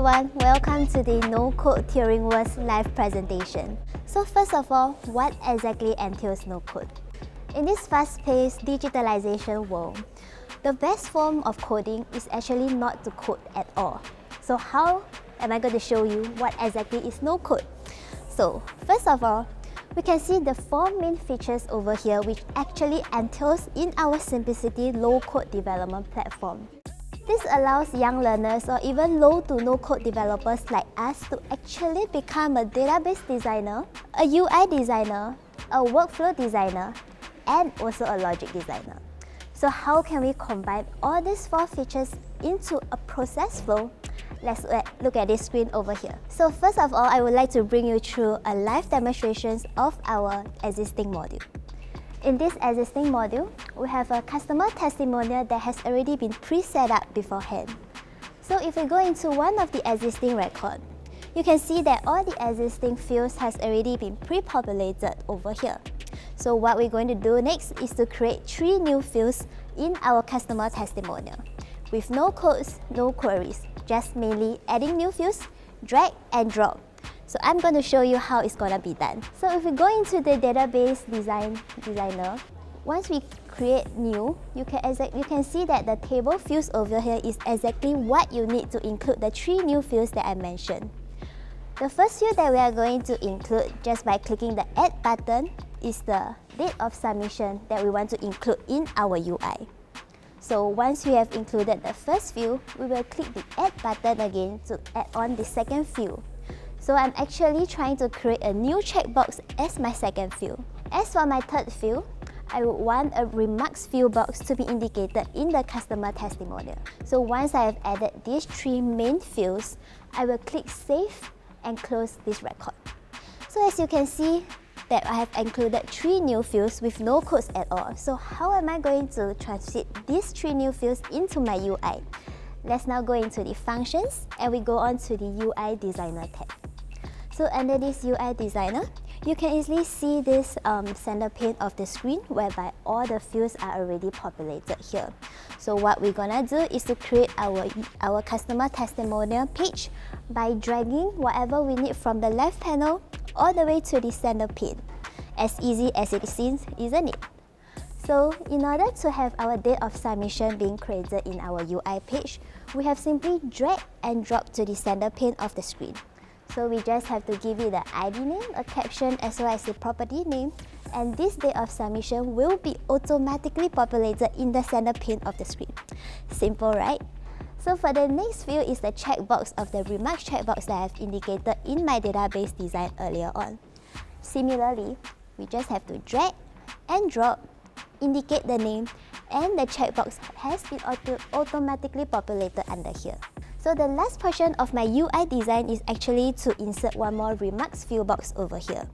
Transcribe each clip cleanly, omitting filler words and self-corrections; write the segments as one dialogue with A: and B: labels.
A: everyone, welcome to the no-code Turing Words live presentation. So first of all, what exactly entails no-code? In this fast-paced digitalization world, the best form of coding is actually not to code at all. So how am I going to show you what exactly is no-code? So first of all, we can see the four main features over here which actually entails in our Simplicity low-code development platform. This allows young learners or even low to no-code developers like us to actually become a database designer, a UI designer, a workflow designer, and also a logic designer. So how can we combine all these four features into a process flow? Let's look at this screen over here. So first of all, I would like to bring you through a live demonstration of our existing module. In this existing module, we have a customer testimonial that has already been pre-set up beforehand. So if we go into one of the existing records, you can see that all the existing fields has already been pre-populated over here. So what we're going to do next is to create 3 new fields in our customer testimonial with no codes, no queries, just mainly adding new fields, drag and drop. So I'm going to show you how it's going to be done. So if we go into the database designer, once we create new, you can see that the table fields over here is exactly what you need to include the 3 new fields that I mentioned. The first field that we are going to include just by clicking the add button is the date of submission that we want to include in our UI. So once we have included the first field, we will click the add button again to add on the second field. So I'm actually trying to create a new checkbox as my second field. As for my third field, I would want a remarks field box to be indicated in the customer testimonial. So once I have added these 3 main fields, I will click save and close this record. So as you can see that I have included 3 new fields with no codes at all. So how am I going to transit these 3 new fields into my UI? Let's now go into the functions and we go on to the UI designer tab. So under this UI designer, you can easily see this center pane of the screen whereby all the fields are already populated here. So what we're gonna do is to create our customer testimonial page by dragging whatever we need from the left panel all the way to the center pane. As easy as it seems, isn't it? So in order to have our date of submission being created in our UI page, we have simply drag and drop to the center pane of the screen. So we just have to give it the ID name, a caption as well as the property name, and this date of submission will be automatically populated in the center pane of the screen. Simple, right? So for the next field is the checkbox of the remarks checkbox that I have indicated in my database design earlier on. Similarly, we just have to drag and drop, indicate the name, and the checkbox has been automatically populated under here. So the last portion of my UI design is actually to insert one more remarks field box over here.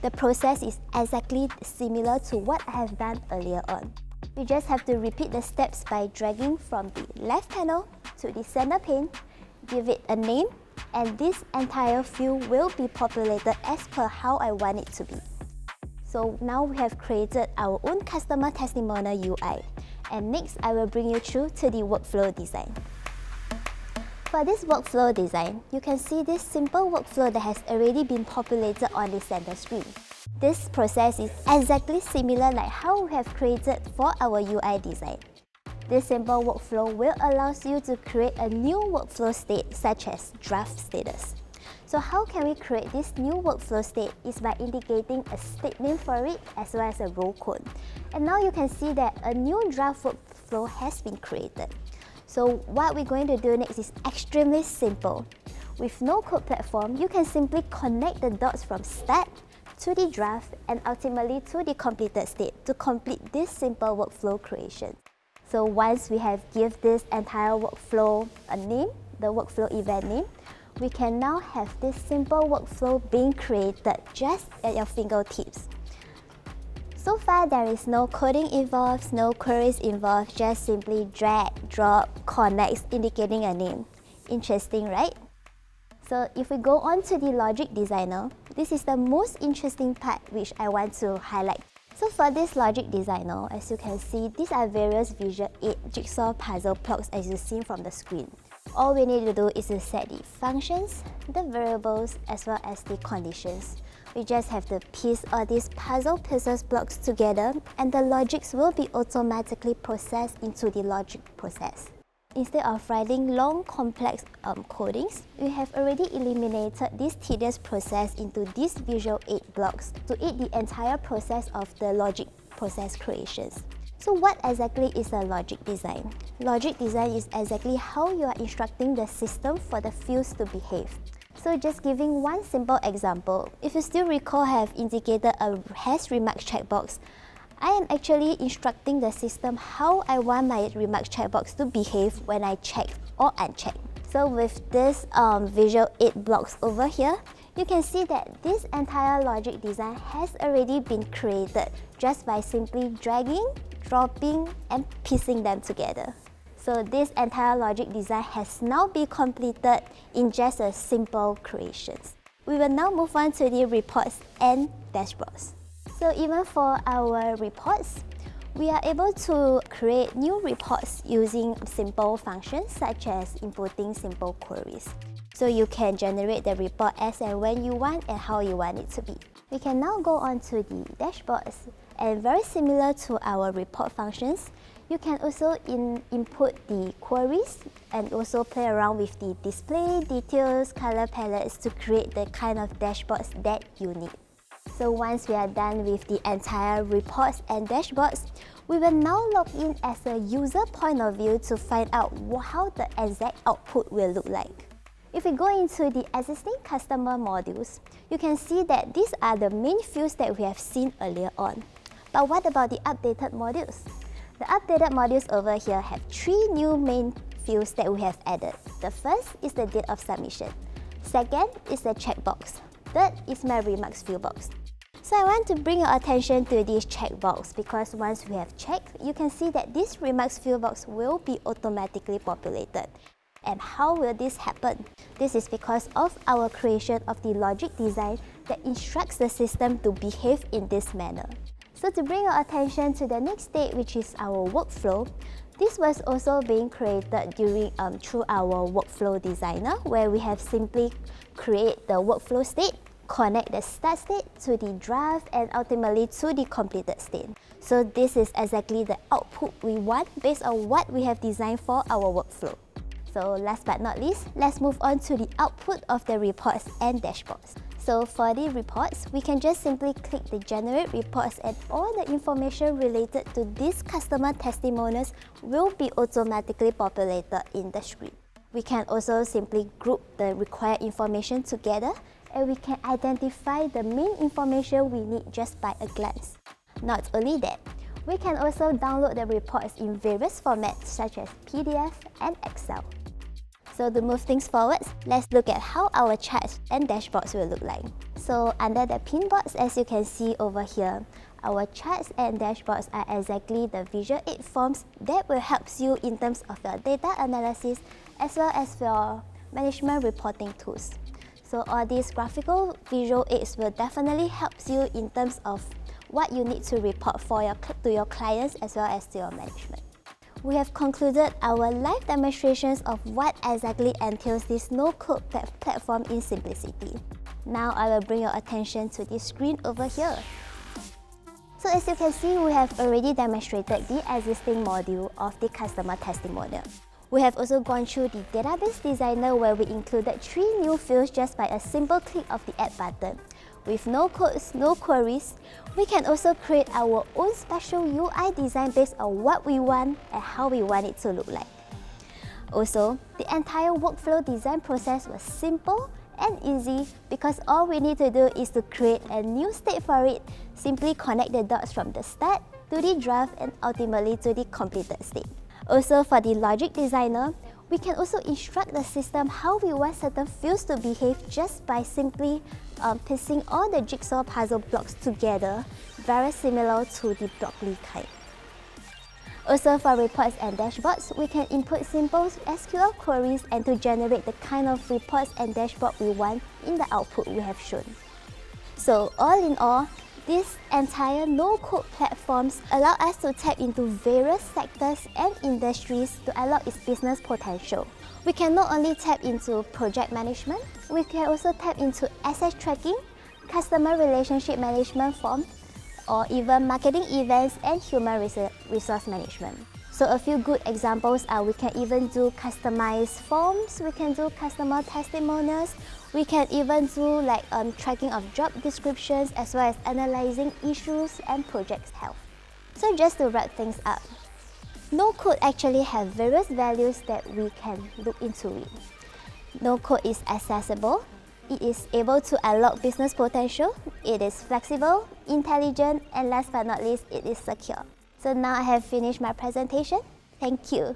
A: The process is exactly similar to what I have done earlier on. We just have to repeat the steps by dragging from the left panel to the center pane, give it a name, and this entire field will be populated as per how I want it to be. So now we have created our own customer testimonial UI. And next, I will bring you through to the workflow design. For this workflow design, you can see this simple workflow that has already been populated on the center screen. This process is exactly similar like how we have created for our UI design. This simple workflow will allow you to create a new workflow state such as draft status. So how can we create this new workflow state is by indicating a state name for it as well as a row code. And now you can see that a new draft workflow has been created. So what we're going to do next is extremely simple. With no-code platform, you can simply connect the dots from start to the draft and ultimately to the completed state to complete this simple workflow creation. So once we have given this entire workflow a name, the workflow event name, we can now have this simple workflow being created just at your fingertips. So far, there is no coding involved, no queries involved, just simply drag, drop, connects, indicating a name. Interesting, right? So if we go on to the logic designer, this is the most interesting part which I want to highlight. So for this logic designer, as you can see, these are various visual aid jigsaw puzzle blocks as you've seen from the screen. All we need to do is to set the functions, the variables, as well as the conditions. We just have to piece all these puzzle pieces blocks together, and the logics will be automatically processed into the logic process. Instead of writing long, complex codings, we have already eliminated this tedious process into these Visual 8 blocks to aid the entire process of the logic process creations. So what exactly is a logic design? Logic design is exactly how you are instructing the system for the fields to behave. So just giving one simple example, if you still recall I have indicated a has remarks checkbox, I am actually instructing the system how I want my remarks checkbox to behave when I check or uncheck. So with this Visual 8 blocks over here, you can see that this entire logic design has already been created just by simply dragging, dropping, and piecing them together. So this entire logic design has now been completed in just a simple creations. We will now move on to the reports and dashboards. So even for our reports, we are able to create new reports using simple functions such as inputting simple queries. So you can generate the report as and when you want and how you want it to be. We can now go on to the dashboards, and very similar to our report functions, you can also input the queries and also play around with the display, details, color palettes to create the kind of dashboards that you need. So once we are done with the entire reports and dashboards, we will now log in as a user point of view to find out how the exact output will look like. If we go into the existing customer modules, you can see that these are the main fields that we have seen earlier on. But what about the updated modules? The updated modules over here have 3 new main fields that we have added. The first is the date of submission. Second is the checkbox. Third is my remarks field box. So I want to bring your attention to this checkbox because once we have checked, you can see that this remarks field box will be automatically populated. And how will this happen? This is because of our creation of the logic design that instructs the system to behave in this manner. So to bring your attention to the next state, which is our workflow, this was also being created through our workflow designer, where we have simply create the workflow state, connect the start state to the draft, and ultimately to the completed state. So this is exactly the output we want based on what we have designed for our workflow. So last but not least, let's move on to the output of the reports and dashboards. So for the reports, we can just simply click the generate reports and all the information related to these customer testimonials will be automatically populated in the screen. We can also simply group the required information together, and we can identify the main information we need just by a glance. Not only that, we can also download the reports in various formats such as PDF and Excel. So to move things forward, let's look at how our charts and dashboards will look like. So under the pinboards, as you can see over here, our charts and dashboards are exactly the Visual 8 forms that will help you in terms of your data analysis as well as your management reporting tools. So all these graphical Visual 8s will definitely help you in terms of what you need to report to your clients as well as to your management. We have concluded our live demonstrations of what exactly entails this no-code platform in Simplicity. Now I will bring your attention to this screen over here. So as you can see, we have already demonstrated the existing module of the customer testimonial. We have also gone through the database designer where we included 3 new fields just by a simple click of the add button. With no codes, no queries, we can also create our own special UI design based on what we want and how we want it to look like. Also, the entire workflow design process was simple and easy because all we need to do is to create a new state for it, simply connect the dots from the start to the draft and ultimately to the completed state. Also for the logic designer, we can also instruct the system how we want certain fields to behave just by simply piecing all the jigsaw puzzle blocks together, very similar to the Blockly kind. Also for reports and dashboards, we can input simple SQL queries and to generate the kind of reports and dashboard we want in the output we have shown. So all in all, these entire no-code platforms allow us to tap into various sectors and industries to unlock its business potential. We can not only tap into project management, we can also tap into asset tracking, customer relationship management form, or even marketing events and human resource management. So a few good examples are we can even do customized forms, we can do customer testimonials, we can even do like tracking of job descriptions as well as analyzing issues and project health. So just to wrap things up, no-code actually have various values that we can look into it. No-code is accessible, it is able to unlock business potential, it is flexible, intelligent, and last but not least, it is secure. So now I have finished my presentation. Thank you.